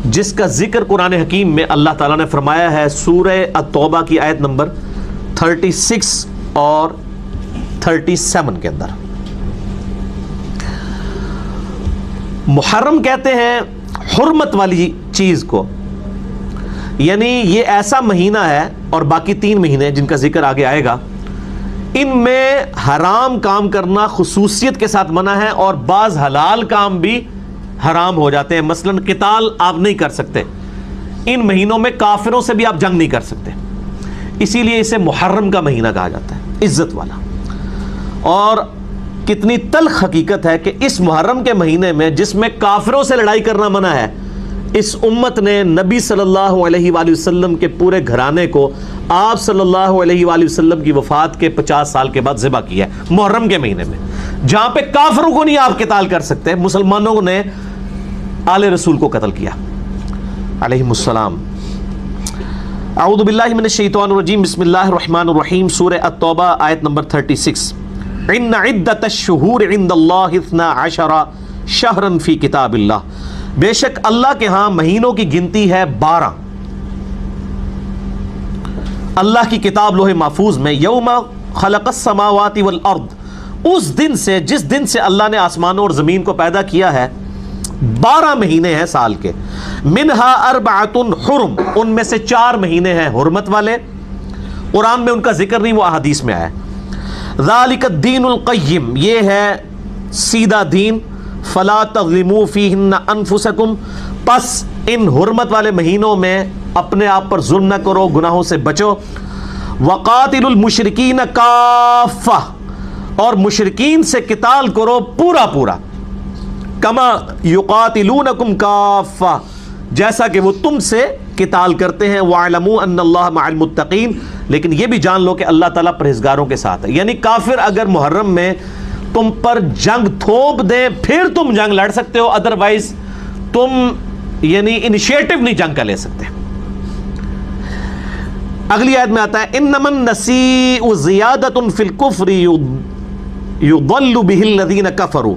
جس کا ذکر قرآن حکیم میں اللہ تعالیٰ نے فرمایا ہے سورہ التوبہ کی آیت نمبر 36 اور 37 کے اندر۔ محرم کہتے ہیں حرمت والی چیز کو، یعنی یہ ایسا مہینہ ہے، اور باقی 3 مہینے جن کا ذکر آگے آئے گا، ان میں حرام کام کرنا خصوصیت کے ساتھ منع ہے، اور بعض حلال کام بھی حرام ہو جاتے ہیں۔ مثلا قتال آپ نہیں کر سکتے، ان مہینوں میں کافروں سے بھی آپ جنگ نہیں کر سکتے، اسی لیے اسے محرم کا مہینہ کہا جاتا ہے، عزت والا۔ اور کتنی تلخ حقیقت ہے کہ اس محرم کے مہینے میں جس میں کافروں سے لڑائی کرنا منع ہے، اس امت نے نبی صلی اللہ علیہ وآلہ وسلم کے پورے گھرانے کو آپ صلی اللہ علیہ وآلہ وسلم کی وفات کے 50 سال کے بعد ذبح کیا ہے محرم کے مہینے میں، جہاں پہ کافروں کو نہیں آپ قتال کر سکتے، مسلمانوں نے آل رسول کو قتل کیا علیہم السلام۔ اعوذ باللہ من الشیطان الرجیم، بسم اللہ الرحمن الرحیم، سورہ التوبہ آیت نمبر 36۔ ان عدت الشہور عند اللہ 12 شہرا فی کتاب اللہ، بے شک اللہ کے ہاں مہینوں کی گنتی ہے 12 اللہ کی کتاب لوح محفوظ میں، یوم خلق السماوات والارض، اس دن سے جس دن سے اللہ نے آسمانوں اور زمین کو پیدا کیا ہے 12 مہینے ہیں سال کے، منہا اربعۃ حرم، ان میں سے 4 مہینے ہیں حرمت والے، قرآن میں ان کا ذکر نہیں، وہ احادیث میں آیا ہے۔ ذالک الدین القیم، یہ ہے سیدھا دین، فلا تظلموا فیہن انفسکم، پس ان حرمت والے مہینوں میں اپنے آپ پر ظلم نہ کرو، گناہوں سے بچو۔ وقاتلوا المشرکین کافہ، اور مشرکین سے قتال کرو پورا پورا، کما یقاتلونکم کافہ، جیسا کہ وہ تم سے قتال کرتے ہیں۔ وَاعْلَمُوا أَنَّ اللَّهَ مَعَ الْمُتَّقِينَ، لیکن یہ بھی جان لو کہ اللہ تعالیٰ پرہیزگاروں کے ساتھ ہے۔ یعنی کافر اگر محرم میں تم پر جنگ تھوپ دیں پھر تم جنگ لڑ سکتے ہو، ادروائز تم یعنی انیشیٹو نہیں جنگ کا لے سکتے۔ اگلی آیت میں آتا ہے انما النسیء زیادۃ فی الکفر یضل بہ الذین کفروا،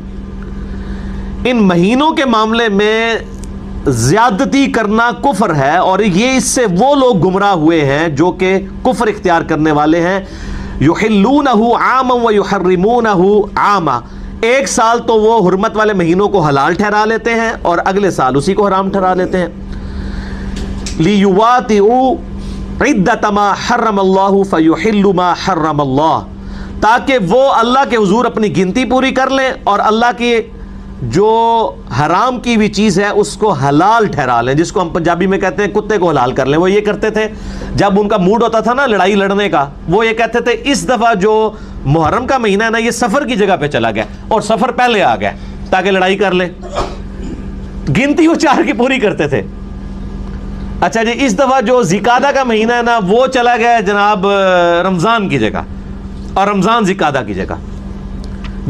ان مہینوں کے معاملے میں زیادتی کرنا کفر ہے، اور یہ اس سے وہ لوگ گمراہ ہوئے ہیں جو کہ کفر اختیار کرنے والے ہیں۔ یحلونہ عاما ویحرمونہ عاما، ایک سال تو وہ حرمت والے مہینوں کو حلال ٹھہرا لیتے ہیں اور اگلے سال اسی کو حرام ٹھہرا لیتے ہیں۔ لیواطئوا عدۃ ما حرم اللہ فیحلوا ما حرم اللہ، تاکہ وہ اللہ کے حضور اپنی گنتی پوری کر لیں اور اللہ کی جو حرام کی بھی چیز ہے اس کو حلال ٹھہرا لیں، جس کو ہم پنجابی میں کہتے ہیں کتے کو حلال کر لیں۔ وہ یہ کرتے تھے جب ان کا موڈ ہوتا تھا نا لڑائی لڑنے کا، وہ یہ کہتے تھے اس دفعہ جو محرم کا مہینہ ہے نا یہ سفر کی جگہ پہ چلا گیا اور سفر پہلے آ گیا تاکہ لڑائی کر لیں، گنتی وہ 4 کی پوری کرتے تھے۔ اچھا جی، اس دفعہ جو ذیقعدہ کا مہینہ ہے نا وہ چلا گیا جناب رمضان کی جگہ، اور رمضان ذیقعدہ کی جگہ،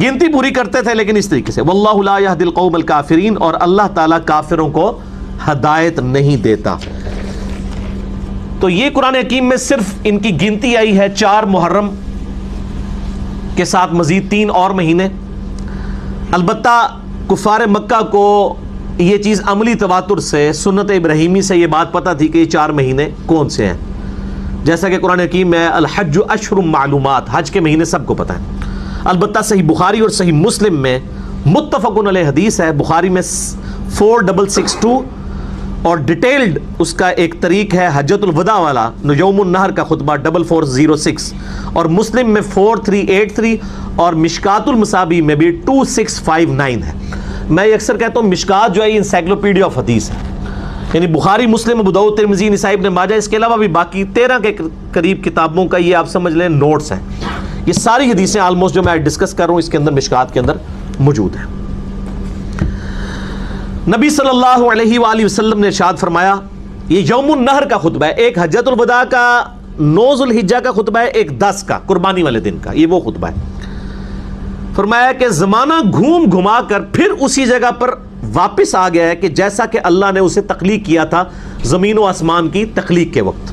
گنتی پوری کرتے تھے لیکن اس طریقے سے۔ واللہ لا یہدی القوم الکافرین، اور اللہ تعالیٰ کافروں کو ہدایت نہیں دیتا۔ تو یہ قرآن حکیم میں صرف ان کی گنتی آئی ہے 4 محرم کے ساتھ مزید 3 اور مہینے۔ البتہ کفار مکہ کو یہ چیز عملی تواتر سے سنت ابراہیمی سے یہ بات پتہ تھی کہ یہ 4 مہینے کون سے ہیں، جیسا کہ قرآن حکیم میں الحج اشہر معلومات، حج کے مہینے سب کو پتہ ہیں۔ البتہ صحیح بخاری اور صحیح مسلم میں متفق علیہ حدیث ہے، بخاری میں 4662 اور ڈیٹیلڈ اس کا ایک طریق ہے حجۃ الوداع والا یوم النہر کا خطبہ 4406، اور مسلم میں 4383 اور مشکات المصابیح میں بھی 2659 ہے۔ میں اکثر کہتا ہوں مشکات جو ہے یہ انسائکلوپیڈیا آف حدیث ہے، یعنی بخاری، مسلم، ابو داؤد، ترمذی، نسائی، ابن ماجہ، اس کے علاوہ بھی باقی 13 کے قریب کتابوں کا یہ آپ سمجھ لیں نوٹس ہیں۔ یہ ساری حدیثیں آلموسٹ جو میں ڈسکس کر رہا ہوں اس کے اندر مشکات کے اندر موجود ہیں۔ نبی صلی اللہ علیہ وآلہ وسلم نے ارشاد فرمایا، یہ یوم النہر کا خطبہ ہے، ایک حجۃ الوداع کا 9 ذو الحجہ کا خطبہ ہے، ایک 10 کا قربانی والے دن کا، یہ وہ خطبہ ہے۔ فرمایا کہ زمانہ گھوم گھما کر پھر اسی جگہ پر واپس آ گیا ہے کہ جیسا کہ اللہ نے اسے تخلیق کیا تھا زمین و آسمان کی تخلیق کے وقت۔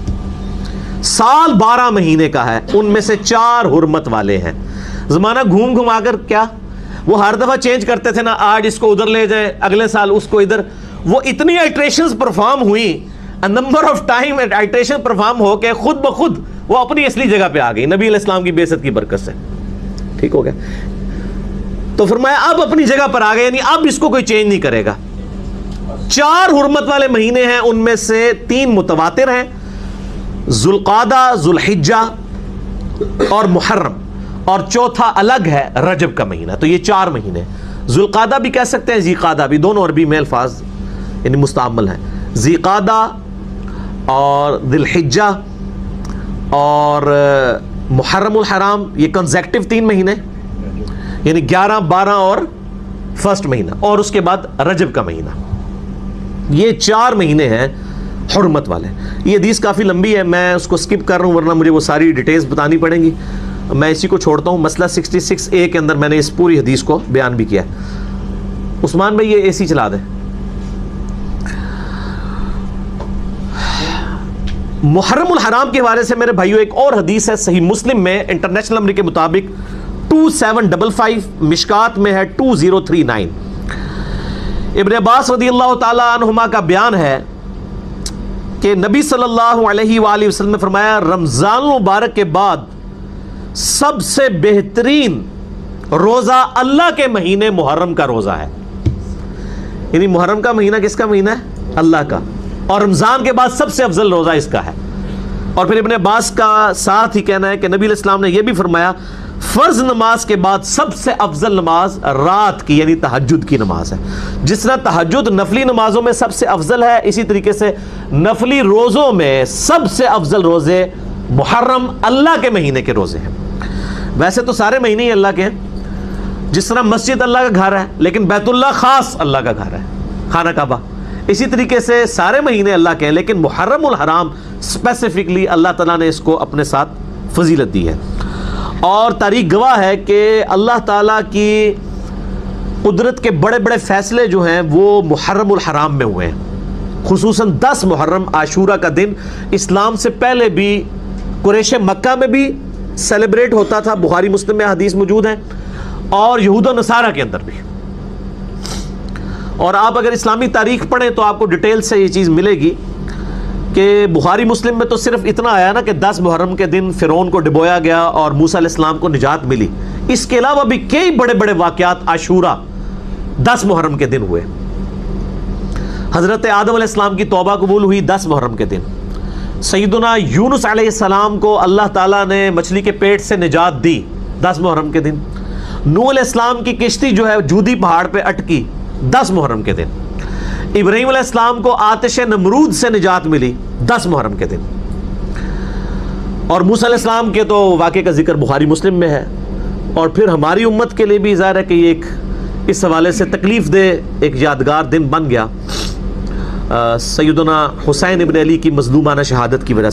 سال 12 مہینے کا ہے، ان میں سے 4 حرمت والے ہیں۔ زمانہ گھوم گھما کر کیا وہ ہر دفعہ چینج کرتے تھے نا، آج اس کو ادھر لے جائیں، اگلے سال اس کو ادھر، وہ اتنی آئٹریشنز پرفارم ہوئی، number of time iteration perform ہو کے خود بخود وہ اپنی اصلی جگہ پہ آ گئی نبی علیہ السلام کی بعثت کی برکت سے. ٹھیک ہو گیا؟ تو فرمایا اب اپنی جگہ پر آ گئے، یعنی اب اس کو کوئی چینج نہیں کرے گا. 4 حرمت والے مہینے ہیں، ان میں سے 3 متواتر ہیں، ذوالقعدہ، ذوالحجہ اور محرم، اور چوتھا الگ ہے رجب کا مہینہ. تو یہ 4 مہینے، ذوالقعدہ بھی کہہ سکتے ہیں، ذی قعدہ بھی، دونوں عربی میں الفاظ یعنی مستعمل ہیں. ذی قعدہ اور ذی الحجہ اور محرم الحرام، یہ کنزیکٹو 3 مہینے، یعنی 11، 12 اور فرسٹ مہینہ، اور اس کے بعد رجب کا مہینہ. یہ 4 مہینے ہیں حرمت والے. یہ حدیث کافی لمبی ہے، میں اس کو سکپ کر رہا ہوں ورنہ مجھے وہ ساری ڈیٹیلز بتانی پڑیں گی. میں اسی کو چھوڑتا ہوں. مسئلہ 66A کے اندر میں نے اس پوری حدیث کو بیان بھی کیا ہے. عثمان بھائی یہ AC چلا دیں. محرم الحرام کے حوالے سے میرے بھائیو ایک اور حدیث ہے صحیح مسلم میں انٹرنیشنل نمبر کے مطابق 2755، مشکات میں ہے 2039. ابن عباس رضی اللہ تعالی عنہما کا بیان ہے کہ نبی صلی اللہ علیہ وآلہ وسلم نے فرمایا رمضان المبارک کے بعد سب سے بہترین روزہ اللہ کے مہینے محرم کا روزہ ہے. یعنی محرم کا مہینہ کس کا مہینہ ہے؟ اللہ کا. اور رمضان کے بعد سب سے افضل روزہ اس کا ہے. اور پھر ابن عباس کا ساتھ ہی کہنا ہے کہ نبی علیہ السلام نے یہ بھی فرمایا فرض نماز کے بعد سب سے افضل نماز رات کی یعنی تہجد کی نماز ہے. جس طرح تہجد نفلی نمازوں میں سب سے افضل ہے، اسی طریقے سے نفلی روزوں میں سب سے افضل روزے محرم اللہ کے مہینے کے روزے ہیں. ویسے تو سارے مہینے ہی اللہ کے ہیں، جس طرح مسجد اللہ کا گھر ہے لیکن بیت اللہ خاص اللہ کا گھر ہے، خانہ کعبہ. اسی طریقے سے سارے مہینے اللہ کے ہیں لیکن محرم الحرام اسپیسیفکلی اللہ تعالیٰ نے اس کو اپنے ساتھ فضیلت دی ہے. اور تاریخ گواہ ہے کہ اللہ تعالیٰ کی قدرت کے بڑے بڑے فیصلے جو ہیں وہ محرم الحرام میں ہوئے ہیں. خصوصاً 10 محرم عاشورہ کا دن اسلام سے پہلے بھی قریش مکہ میں بھی سیلیبریٹ ہوتا تھا، بخاری مسلم میں حدیث موجود ہیں، اور یہود و نصارہ کے اندر بھی. اور آپ اگر اسلامی تاریخ پڑھیں تو آپ کو ڈیٹیل سے یہ چیز ملے گی کہ بخاری مسلم میں تو صرف اتنا آیا نا کہ 10 محرم کے دن فرعون کو ڈبویا گیا اور موسیٰ علیہ السلام کو نجات ملی. اس کے علاوہ بھی کئی بڑے بڑے واقعات عاشورہ 10 محرم کے دن ہوئے. حضرت آدم علیہ السلام کی توبہ قبول ہوئی 10 محرم کے دن. سیدنا یونس علیہ السلام کو اللہ تعالیٰ نے مچھلی کے پیٹ سے نجات دی 10 محرم کے دن. نوح علیہ السلام کی کشتی جو ہے جودی پہاڑ پہ اٹکی 10 محرم کے دن. ابراہیم علیہ السلام کو آتش نمرود سے نجات ملی 10 محرم کے دن. اور موسیٰ علیہ السلام کے تو واقعے کا ذکر بخاری مسلم میں ہے. اور پھر ہماری امت کے لیے بھی ظاہر ہے کہ یہ ایک اس حوالے سے تکلیف دہ ایک یادگار دن بن گیا سیدنا حسین ابن علی کی مظلومانہ شہادت کی وجہ سے.